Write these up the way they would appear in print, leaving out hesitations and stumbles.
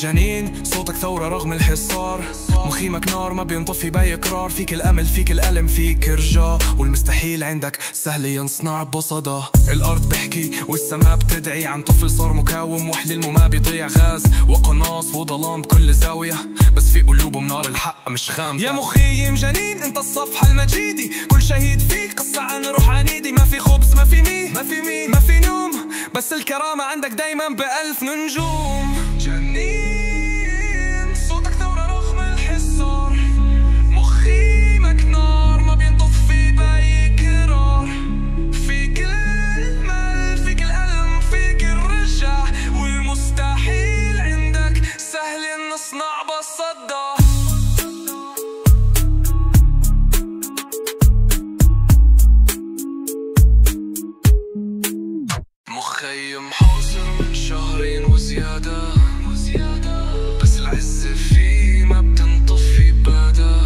جنين صوتك ثورة رغم الحصار، مخيمك نار ما بينطفي باي قرار. فيك الأمل فيك الألم فيك رجاء، والمستحيل عندك سهل ينصنع بصدى. الأرض بحكي والسماء بتدعي عن طفل صار مكاوم، وحلمه ما بيضيع غاز وقناص وظلام بكل زاوية، بس في قلوبهم نار الحق مش خامسة. يا مخيم جنين انت الصفحة المجيدي، كل شهيد فيك قصة عن روح عنيدي. ما في خبز ما في مين ما في نوم، بس الكرامة عندك دايما بألف نجوم. جنين صوتك ثورة رغم الحصار، مخيمك نار ما بينطفي بأي قرار. فيك الأمل فيك الألم فيك الرجع، والمستحيل عندك سهل نصنع بصدى. مخيم حاصر شهرين وزيادة، بس العز فيه ما بتنطفي بادة.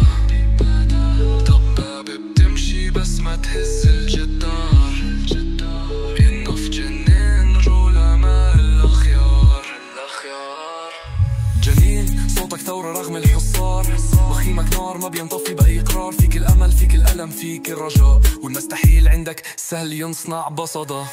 طبابة بتمشي بس ما تهز الجدار، إنه في جنين رجولة ما الأخيار. جنين صوتك ثورة رغم الحصار، مخيمك نار ما بينطفي بأي قرار. فيك الأمل فيك الألم فيك الرجاء، والمستحيل عندك سهل ينصنع بصدى.